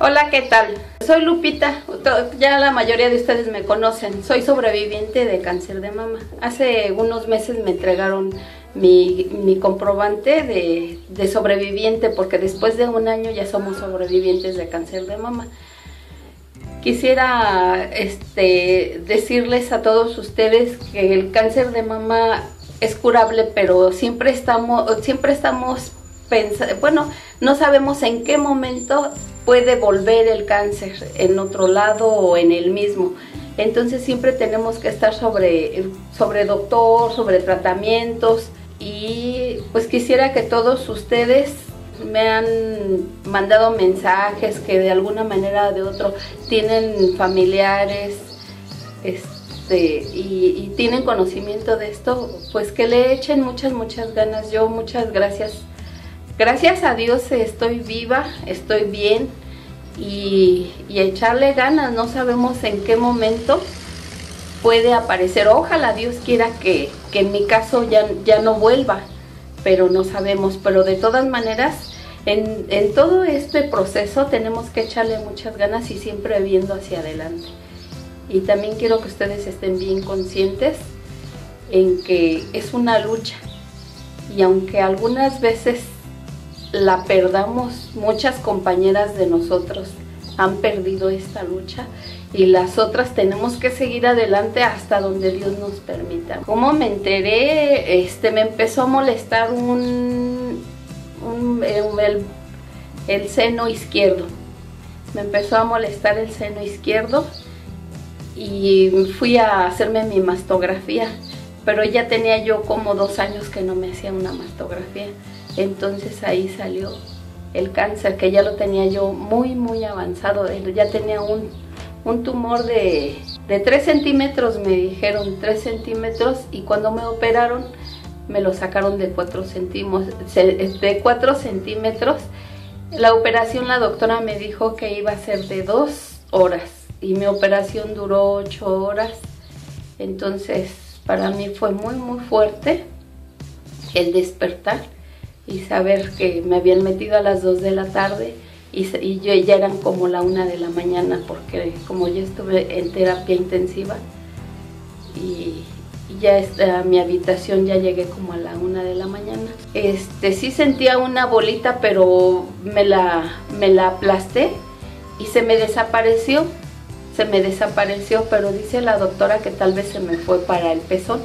Hola, ¿qué tal? Soy Lupita, ya la mayoría de ustedes me conocen. Soy sobreviviente de cáncer de mama. Hace unos meses me entregaron mi comprobante de sobreviviente, porque después de un año ya somos sobrevivientes de cáncer de mama. Quisiera decirles a todos ustedes que el cáncer de mama es curable, pero siempre estamos pensando, bueno, no sabemos en qué momento puede volver el cáncer, en otro lado o en el mismo. Entonces siempre tenemos que estar sobre doctor, sobre tratamientos, y pues quisiera que todos ustedes me han mandado mensajes que de alguna manera o de otro tienen familiares y tienen conocimiento de esto, pues que le echen muchas ganas. Yo muchas gracias. Gracias a Dios estoy viva, estoy bien, y echarle ganas. No sabemos en qué momento puede aparecer. Ojalá Dios quiera que en mi caso ya no vuelva, pero no sabemos. Pero de todas maneras, en todo este proceso tenemos que echarle muchas ganas y siempre viendo hacia adelante. Y también quiero que ustedes estén bien conscientes en que es una lucha, y aunque algunas veces la perdamos, muchas compañeras de nosotros han perdido esta lucha, y las otras tenemos que seguir adelante hasta donde Dios nos permita. ¿Cómo me enteré? Me empezó a molestar el seno izquierdo. Me empezó a molestar el seno izquierdo y fui a hacerme mi mastografía, pero ya tenía yo como 2 años que no me hacía una mastografía. Entonces ahí salió el cáncer, que ya lo tenía yo muy avanzado. Ya tenía un tumor de 3 centímetros, me dijeron 3 centímetros, y cuando me operaron me lo sacaron de 4 centímetros. La operación, la doctora me dijo que iba a ser de 2 horas, y mi operación duró 8 horas. Entonces para mí fue muy fuerte el despertar y saber que me habían metido a las 2 de la tarde y yo ya eran como la 1 de la mañana, porque como yo estuve en terapia intensiva, y ya a mi habitación ya llegué como a la 1 de la mañana. Sí sentía una bolita, pero me la aplasté y se me desapareció, pero dice la doctora que tal vez se me fue para el pezón.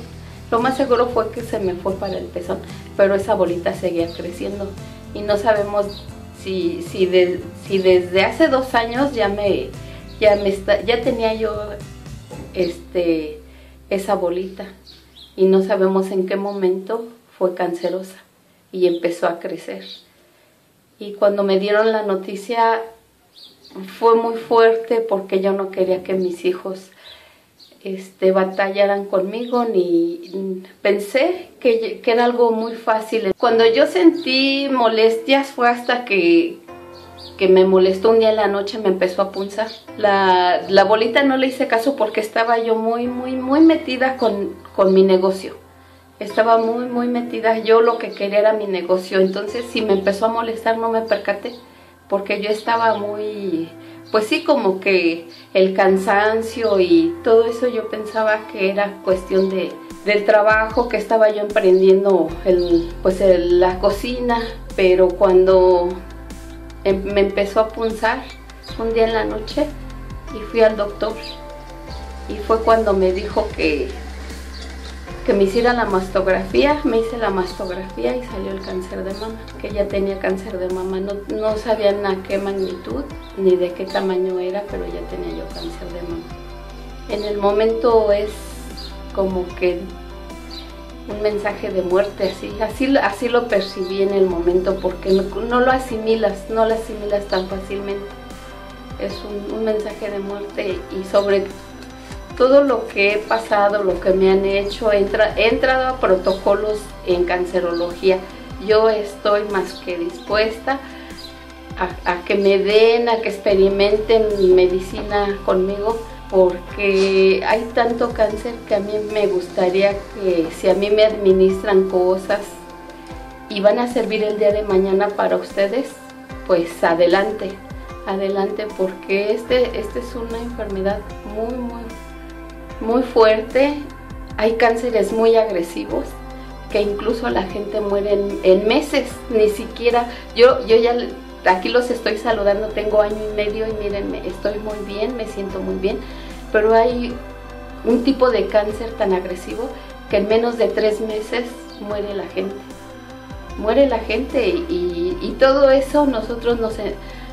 Lo más seguro fue que se me fue para el pezón, pero esa bolita seguía creciendo, y no sabemos si desde hace 2 años ya tenía yo esa bolita, y no sabemos en qué momento fue cancerosa y empezó a crecer. Y cuando me dieron la noticia fue muy fuerte, porque yo no quería que mis hijos batallaran conmigo, ni pensé que era algo muy fácil. Cuando yo sentí molestias fue hasta que me molestó un día en la noche, me empezó a punzar. La bolita no le hice caso, porque estaba yo muy metida con mi negocio. Estaba muy metida, yo lo que quería era mi negocio. Entonces si me empezó a molestar no me percaté, porque yo estaba pues sí, como que el cansancio y todo eso. Yo pensaba que era cuestión del trabajo, que estaba yo emprendiendo la cocina. Pero cuando me empezó a punzar un día en la noche, y fui al doctor, y fue cuando me dijo que me hiciera la mastografía. Me hice la mastografía y salió el cáncer de mama, que ya tenía cáncer de mama. No sabían a qué magnitud ni de qué tamaño era, pero ya tenía yo cáncer de mama. En el momento es como que un mensaje de muerte, así lo percibí en el momento, porque no lo asimilas tan fácilmente. Es un mensaje de muerte, y sobre todo lo que he pasado, lo que me han hecho, he entrado a protocolos en cancerología. Yo estoy más que dispuesta a que me den, a que experimenten medicina conmigo, porque hay tanto cáncer que a mí me gustaría que, si a mí me administran cosas y van a servir el día de mañana para ustedes, pues adelante. adelante, porque este es una enfermedad muy fuerte. Hay cánceres muy agresivos que incluso la gente muere en meses, ni siquiera. Yo ya aquí los estoy saludando, tengo año y medio y miren, estoy muy bien, me siento muy bien, pero hay un tipo de cáncer tan agresivo que en menos de 3 meses muere la gente. Muere la gente y todo eso nosotros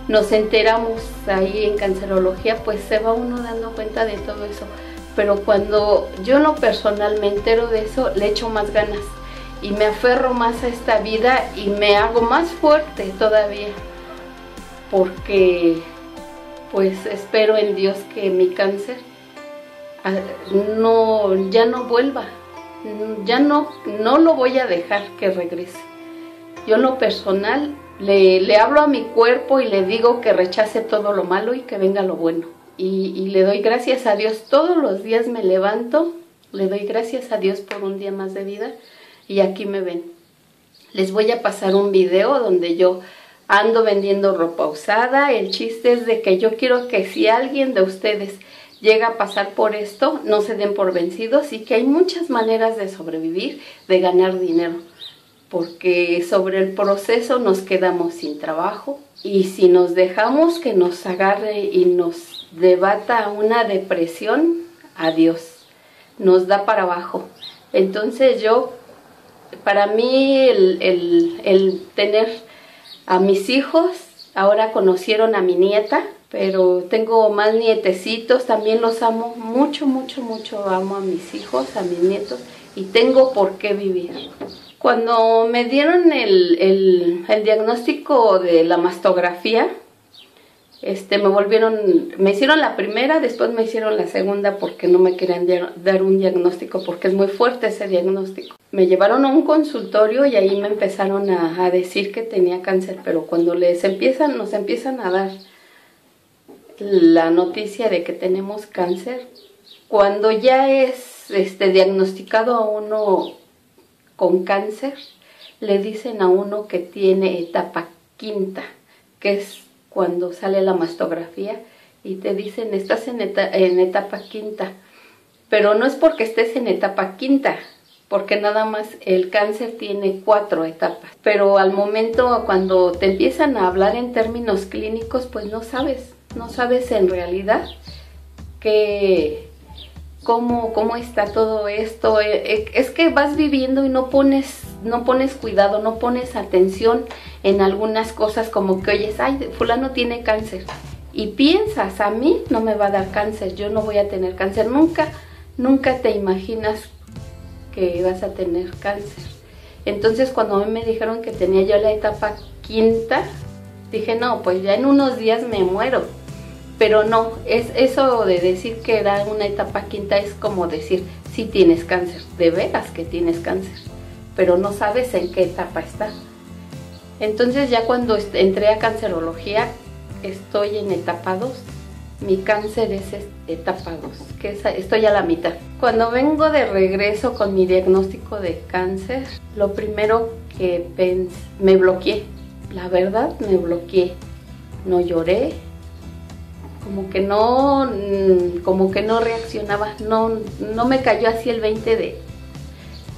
nos enteramos ahí en cancerología, pues se va uno dando cuenta de todo eso. Pero cuando yo en lo personal me entero de eso, le echo más ganas y me aferro más a esta vida y me hago más fuerte todavía, porque pues espero en Dios que mi cáncer ya no vuelva, ya no lo voy a dejar que regrese. Yo en lo personal le hablo a mi cuerpo y le digo que rechace todo lo malo y que venga lo bueno. Y le doy gracias a Dios. Todos los días me levanto, le doy gracias a Dios por un día más de vida y aquí me ven. Les voy a pasar un video donde yo ando vendiendo ropa usada. El chiste es de que yo quiero que si alguien de ustedes llega a pasar por esto, no se den por vencidos y que hay muchas maneras de sobrevivir, de ganar dinero. Porque sobre el proceso nos quedamos sin trabajo y si nos dejamos que nos agarre y nos debata una depresión, adiós, nos da para abajo. Entonces para mí el tener a mis hijos, ahora conocieron a mi nieta, pero tengo más nietecitos, también los amo mucho, amo a mis hijos, a mis nietos y tengo por qué vivir. Cuando me dieron el diagnóstico de la mastografía, me hicieron la primera, después me hicieron la segunda porque no me querían dar un diagnóstico porque es muy fuerte ese diagnóstico. Me llevaron a un consultorio y ahí me empezaron a decir que tenía cáncer, pero cuando nos empiezan a dar la noticia de que tenemos cáncer, cuando ya es diagnosticado a uno con cáncer, le dicen a uno que tiene etapa quinta, que es cuando sale la mastografía y te dicen estás en etapa quinta, pero no es porque estés en etapa quinta, porque nada más el cáncer tiene 4 etapas, pero al momento cuando te empiezan a hablar en términos clínicos, pues no sabes en realidad cómo está todo esto. Es que vas viviendo y no pones cuidado, no pones atención en algunas cosas, como que oyes, ay, fulano tiene cáncer y piensas, a mí no me va a dar cáncer, yo no voy a tener cáncer. Nunca te imaginas que vas a tener cáncer. Entonces cuando a mí me dijeron que tenía yo la etapa quinta, dije, no, pues ya en unos días me muero. Pero no, es eso de decir que era una etapa quinta, es como decir, sí tienes cáncer, de veras que tienes cáncer, pero no sabes en qué etapa está. Entonces ya cuando entré a cancerología, estoy en etapa 2, mi cáncer es etapa 2, que estoy a la mitad. Cuando vengo de regreso con mi diagnóstico de cáncer, lo primero que me bloqueé, la verdad me bloqueé, no lloré, como que no reaccionaba, no me cayó así el 20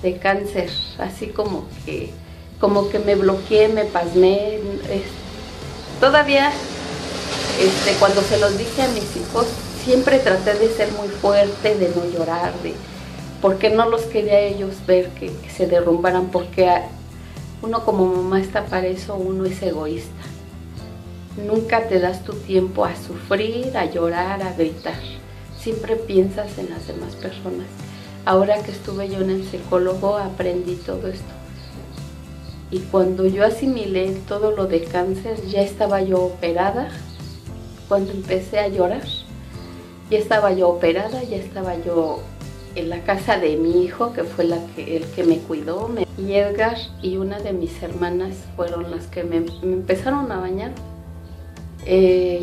de cáncer, así como que me bloqueé, me pasmé. Todavía cuando se los dije a mis hijos, siempre traté de ser muy fuerte, de no llorar, porque no los quería ellos ver que se derrumbaran, porque uno como mamá está para eso, uno es egoísta. Nunca te das tu tiempo a sufrir, a llorar, a gritar. Siempre piensas en las demás personas. Ahora que estuve yo en el psicólogo, aprendí todo esto. Y cuando yo asimilé todo lo de cáncer, ya estaba yo operada. Cuando empecé a llorar, ya estaba yo operada, ya estaba yo en la casa de mi hijo, que fue el que me cuidó. Y Edgar y una de mis hermanas fueron las que me empezaron a bañar.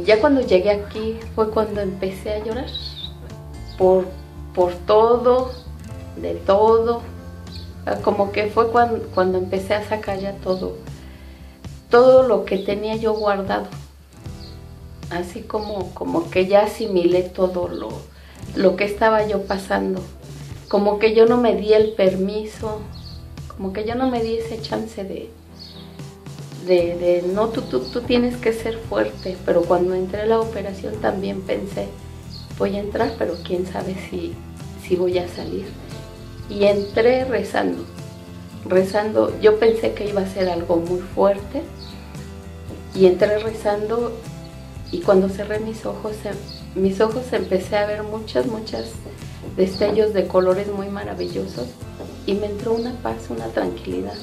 Ya cuando llegué aquí fue cuando empecé a llorar por todo, de todo, como que fue cuando empecé a sacar ya todo lo que tenía yo guardado. así como que ya asimilé todo lo que estaba yo pasando, como que yo no me di el permiso, como que yo no me di ese chance de no, tú tienes que ser fuerte. Pero cuando entré a la operación también pensé, voy a entrar, pero quién sabe si voy a salir. Y entré rezando, yo pensé que iba a ser algo muy fuerte, y entré rezando, y cuando cerré mis ojos empecé a ver muchas destellos de colores muy maravillosos, y me entró una paz, una tranquilidad,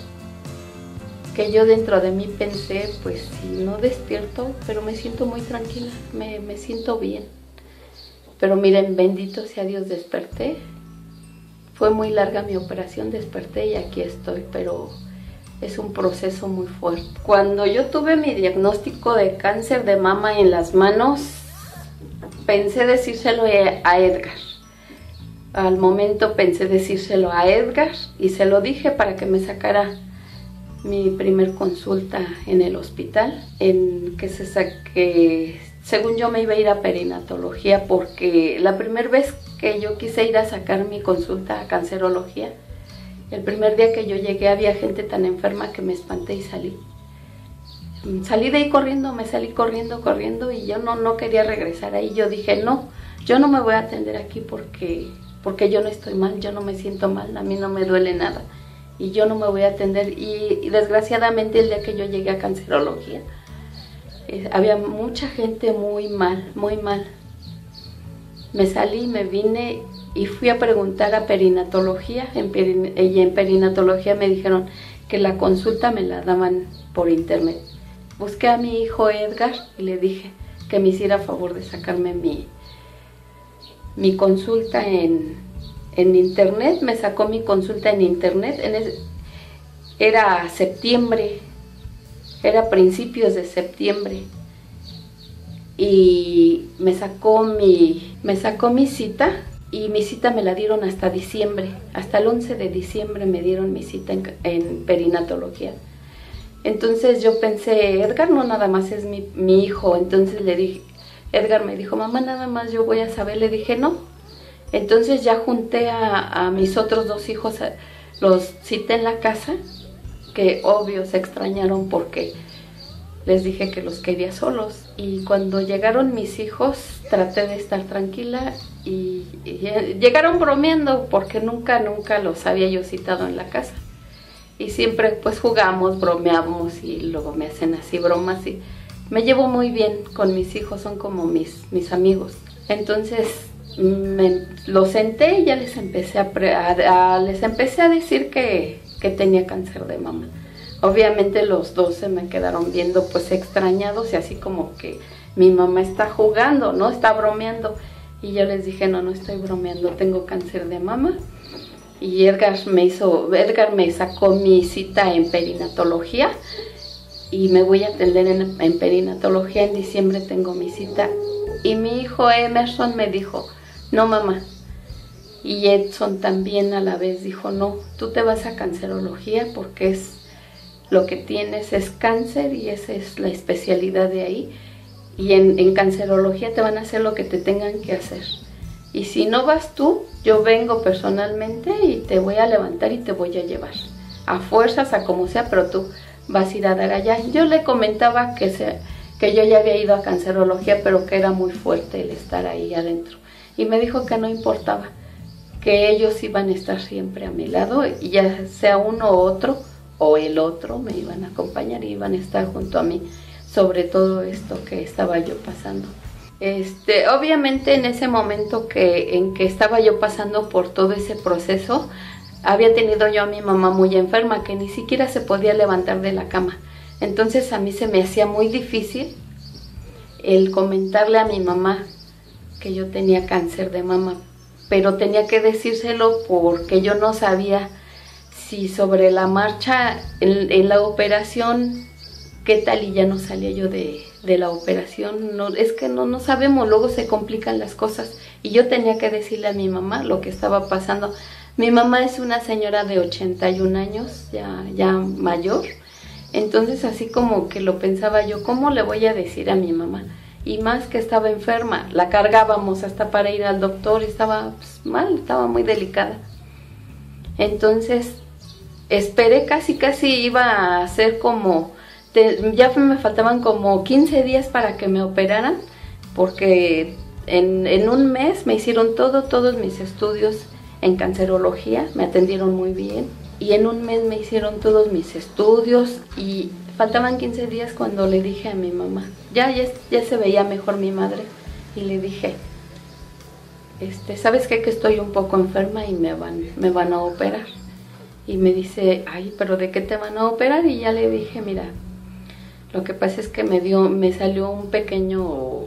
que yo dentro de mí pensé, pues si no despierto, pero me siento muy tranquila, me siento bien. Pero miren, bendito sea Dios, desperté. Fue muy larga mi operación, desperté y aquí estoy, pero es un proceso muy fuerte. Cuando yo tuve mi diagnóstico de cáncer de mama en las manos, pensé decírselo a Edgar. Al momento pensé decírselo a Edgar y se lo dije para que me sacara mi primer consulta en el hospital, en que según yo me iba a ir a perinatología, porque la primera vez que yo quise ir a sacar mi consulta a cancerología, el primer día que yo llegué había gente tan enferma que me espanté y salí. Salí de ahí corriendo, me salí corriendo y yo no quería regresar ahí. Yo dije, no, yo no me voy a atender aquí porque yo no estoy mal, yo no me siento mal, a mí no me duele nada y yo no me voy a atender. Y desgraciadamente el día que yo llegué a cancerología, había mucha gente muy mal. Me salí, me vine y fui a preguntar a perinatología, y en perinatología me dijeron que la consulta me la daban por internet. Busqué a mi hijo Edgar y le dije que me hiciera favor de sacarme mi consulta en internet. Me sacó mi consulta en internet, era septiembre, era principios de septiembre, y me sacó mi cita, y mi cita me la dieron hasta diciembre, hasta el 11 de diciembre me dieron mi cita en perinatología. Entonces yo pensé, Edgar no nada más es mi hijo. Entonces le dije, Edgar me dijo, mamá, nada más yo voy a saber. Le dije, no. Entonces ya junté a mis otros dos hijos, los cité en la casa, que obvio se extrañaron porque les dije que los quería solos. Y cuando llegaron mis hijos traté de estar tranquila y llegaron bromeando porque nunca los había yo citado en la casa. Y siempre pues jugamos, bromeamos y luego me hacen así bromas, y me llevo muy bien con mis hijos, son como mis amigos. Entonces los senté y ya les empecé a decir que tenía cáncer de mama. Obviamente los dos se me quedaron viendo pues extrañados y así como que mi mamá está jugando, ¿no? Está bromeando. Y yo les dije, no estoy bromeando, tengo cáncer de mama. Y Edgar me sacó mi cita en perinatología y me voy a atender en perinatología. En diciembre tengo mi cita. Y mi hijo Emerson me dijo, no mamá. Y Edson también a la vez dijo, no, tú te vas a cancerología porque lo que tienes es cáncer y esa es la especialidad de ahí. Y en cancerología te van a hacer lo que te tengan que hacer. Y si no vas tú, yo vengo personalmente y te voy a levantar y te voy a llevar. A fuerzas, a como sea, pero tú vas a ir a dar allá. Yo le comentaba que yo ya había ido a cancerología, pero que era muy fuerte el estar ahí adentro. Y me dijo que no importaba, que ellos iban a estar siempre a mi lado, y ya sea uno u otro, o el otro, me iban a acompañar y iban a estar junto a mí sobre todo esto que estaba yo pasando. Obviamente en ese momento en que estaba yo pasando por todo ese proceso, había tenido yo a mi mamá muy enferma, que ni siquiera se podía levantar de la cama. Entonces a mí se me hacía muy difícil el comentarle a mi mamá que yo tenía cáncer de mama, pero tenía que decírselo porque yo no sabía si sobre la marcha en la operación, qué tal y ya no salía yo de la operación. No, es que no sabemos, luego se complican las cosas. Y yo tenía que decirle a mi mamá lo que estaba pasando. Mi mamá es una señora de 81 años, ya mayor. Entonces así como que lo pensaba yo, ¿cómo le voy a decir a mi mamá? y más que estaba enferma. La cargábamos hasta para ir al doctor, estaba pues, mal, estaba muy delicada. Entonces esperé, casi iba a ser como, ya me faltaban como 15 días para que me operaran, porque en un mes me hicieron todos mis estudios en cancerología, me atendieron muy bien, y en un mes me hicieron todos mis estudios, y faltaban 15 días cuando le dije a mi mamá, ya se veía mejor mi madre, y le dije, ¿sabes qué? Que estoy un poco enferma y me van a operar. Y me dice, ay, ¿pero de qué te van a operar? Y ya le dije, mira, lo que pasa es que me salió un pequeño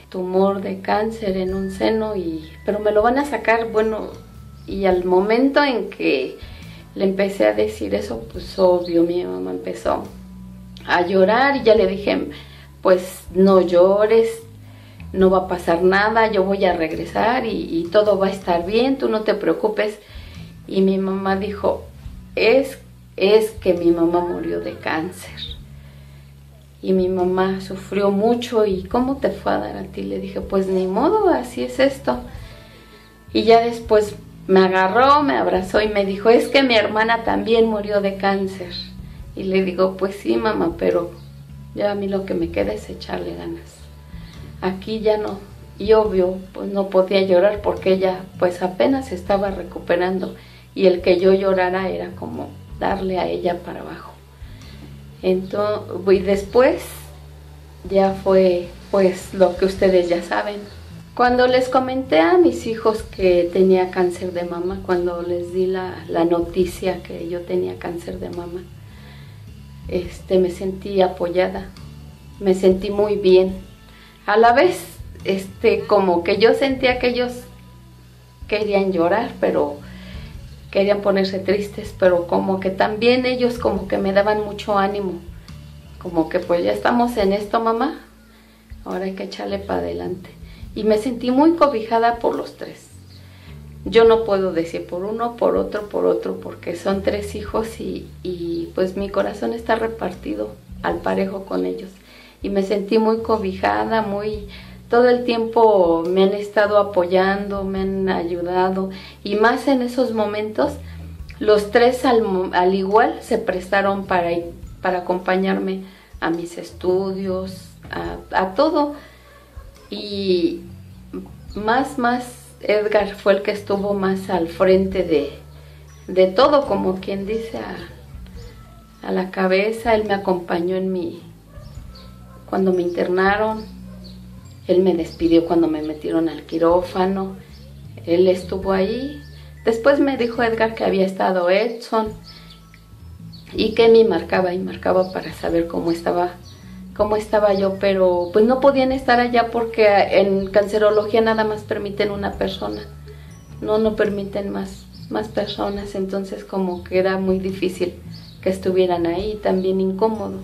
tumor de cáncer en un seno, pero me lo van a sacar, bueno. Y al momento en que le empecé a decir eso, pues obvio, mi mamá empezó a llorar, y ya le dije, pues no llores, no va a pasar nada, yo voy a regresar y todo va a estar bien, tú no te preocupes. Y mi mamá dijo, es que mi mamá murió de cáncer. Y mi mamá sufrió mucho, ¿y cómo te fue a dar a ti? Le dije, pues ni modo, así es esto. Y ya después me agarró, me abrazó y me dijo, es que mi hermana también murió de cáncer. Y le digo, pues sí, mamá, pero ya a mí lo que me queda es echarle ganas. Aquí ya no. Y obvio, pues no podía llorar porque ella pues apenas se estaba recuperando. Y el que yo llorara era como darle a ella para abajo. Entonces, y después ya fue pues lo que ustedes ya saben. Cuando les comenté a mis hijos que tenía cáncer de mama, cuando les di la noticia que yo tenía cáncer de mama, me sentí apoyada, me sentí muy bien. A la vez, como que yo sentía que ellos querían llorar, pero querían ponerse tristes, pero como que también ellos como que me daban mucho ánimo, como que pues ya estamos en esto, mamá, ahora hay que echarle para adelante. Y me sentí muy cobijada por los tres. Yo no puedo decir por uno, por otro, porque son 3 hijos y pues mi corazón está repartido al parejo con ellos. Y me sentí muy cobijada, todo el tiempo me han estado apoyando, me han ayudado, y más en esos momentos, los 3 al igual se prestaron para acompañarme a mis estudios, a todo. Y más Edgar fue el que estuvo más al frente de todo, como quien dice, a la cabeza. Él me acompañó cuando me internaron, él me despidió cuando me metieron al quirófano, él estuvo ahí. Después me dijo Edgar que había estado Edson y que me marcaba para saber cómo estaba yo, pero pues no podían estar allá porque en cancerología nada más permiten una persona, no permiten más personas, entonces como que era muy difícil que estuvieran ahí, también incómodo.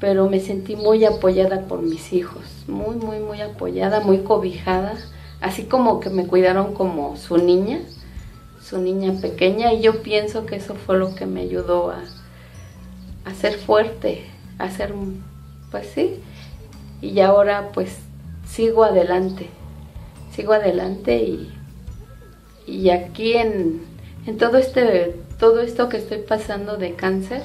Pero me sentí muy apoyada por mis hijos, muy apoyada, muy cobijada, así como que me cuidaron como su niña pequeña, y yo pienso que eso fue lo que me ayudó a ser fuerte, a ser, pues sí, y ahora pues sigo adelante y aquí en todo esto que estoy pasando de cáncer,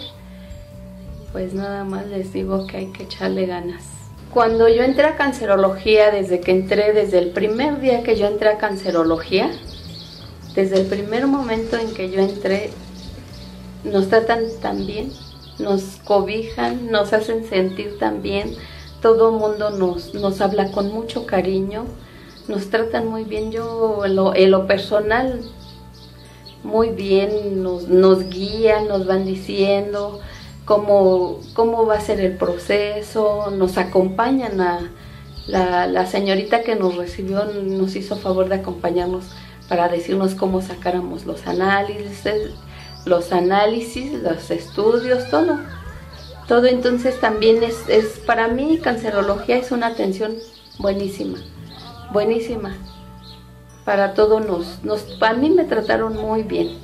pues nada más les digo que hay que echarle ganas. Cuando yo entré a cancerología, desde el primer día que yo entré a cancerología, desde el primer momento en que yo entré, nos tratan tan bien, nos cobijan, nos hacen sentir tan bien, todo el mundo nos habla con mucho cariño, nos tratan muy bien. Yo en lo personal, muy bien, nos guían, nos van diciendo cómo va a ser el proceso, nos acompañan. La señorita que nos recibió nos hizo favor de acompañarnos para decirnos cómo sacáramos los análisis, los estudios, todo. Entonces también es para mí cancerología es una atención buenísima. Para todo a mí me trataron muy bien,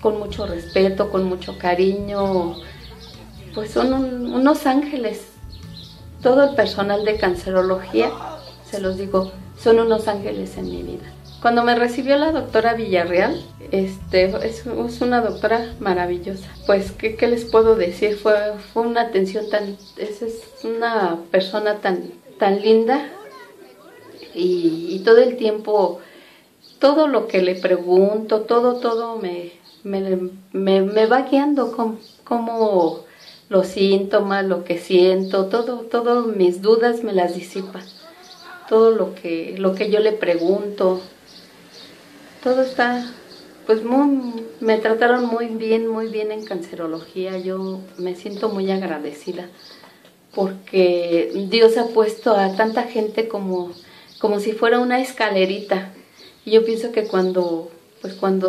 con mucho respeto, con mucho cariño, pues son unos ángeles todo el personal de cancerología, se los digo, son unos ángeles en mi vida. Cuando me recibió la doctora Villarreal, es una doctora maravillosa. Pues, ¿qué les puedo decir? Fue una atención es una persona tan linda, y todo el tiempo, todo lo que le pregunto, todo me va guiando como los síntomas, lo que siento, todo mis dudas me las disipa. Todo lo que yo le pregunto, todo está, pues me trataron muy bien en cancerología. Yo me siento muy agradecida porque Dios ha puesto a tanta gente como si fuera una escalerita. Y yo pienso que cuando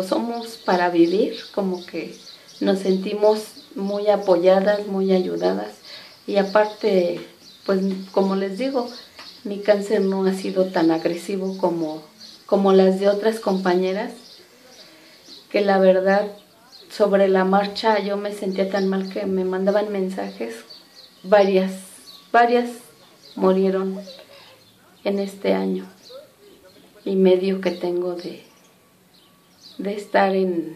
somos para vivir, como que nos sentimos muy apoyadas, muy ayudadas. Y aparte, pues como les digo, mi cáncer no ha sido tan agresivo como las de otras compañeras, que la verdad, sobre la marcha yo me sentía tan mal que me mandaban mensajes. Varias murieron en este año y medio que tengo de estar en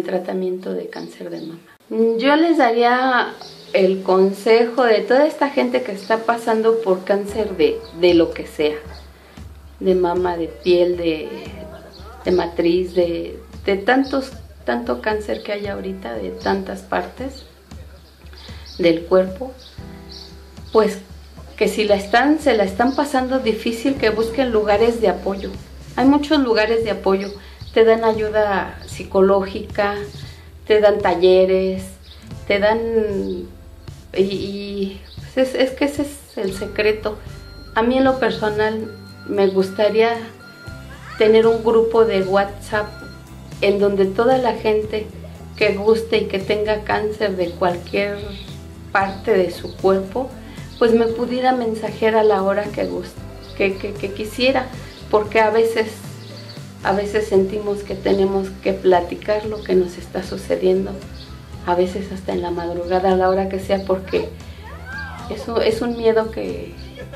tratamiento de cáncer de mama. Yo les daría el consejo de toda esta gente que está pasando por cáncer de lo que sea, de mama, de piel, de matriz, de tanto cáncer que hay ahorita, de tantas partes del cuerpo, pues que si se la están pasando difícil, que busquen lugares de apoyo. Hay muchos lugares de apoyo, te dan ayuda psicológica, te dan talleres, te dan... y es que ese es el secreto. A mí en lo personal me gustaría tener un grupo de WhatsApp en donde toda la gente que guste y que tenga cáncer de cualquier parte de su cuerpo, pues me pudiera mensajear a la hora que guste, que quisiera, porque a veces sentimos que tenemos que platicar lo que nos está sucediendo, a veces hasta en la madrugada, a la hora que sea, porque eso es un miedo que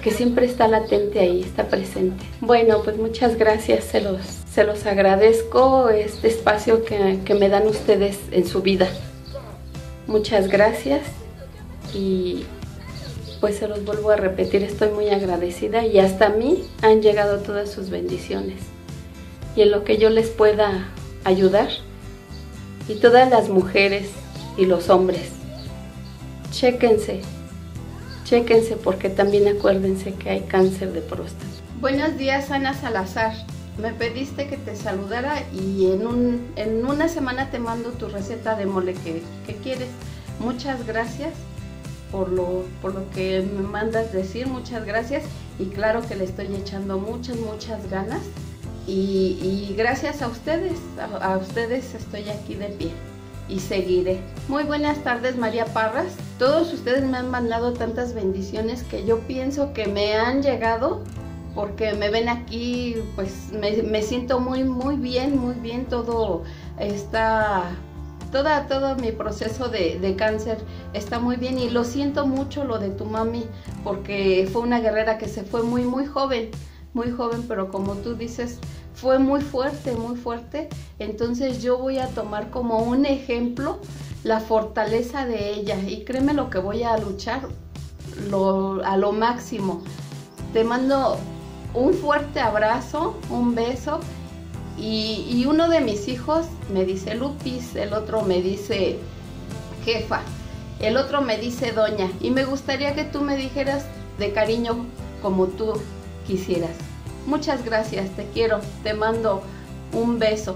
siempre está latente ahí, está presente. Bueno, pues muchas gracias, se los agradezco este espacio que me dan ustedes en su vida. Muchas gracias y pues se los vuelvo a repetir, estoy muy agradecida y hasta a mí han llegado todas sus bendiciones. Y en lo que yo les pueda ayudar, y todas las mujeres y los hombres, chéquense porque también acuérdense que hay cáncer de próstata. Buenos días, Ana Salazar. Me pediste que te saludara y en una semana te mando tu receta de mole que quieres. Muchas gracias por lo que me mandas decir, muchas gracias, y claro que le estoy echando muchas ganas y gracias a ustedes estoy aquí de pie y seguiré. Muy buenas tardes, María Parras. Todos ustedes me han mandado tantas bendiciones que yo pienso que me han llegado porque me ven aquí, pues me siento muy bien, todo está... Todo mi proceso de cáncer está muy bien y lo siento mucho lo de tu mami porque fue una guerrera que se fue muy joven, pero como tú dices, fue muy fuerte, entonces yo voy a tomar como un ejemplo la fortaleza de ella y créeme lo que voy a luchar a lo máximo. Te mando un fuerte abrazo, un beso. Y uno de mis hijos me dice Lupis, el otro me dice jefa, el otro me dice doña, y me gustaría que tú me dijeras de cariño como tú quisieras. Muchas gracias, te quiero, te mando un beso.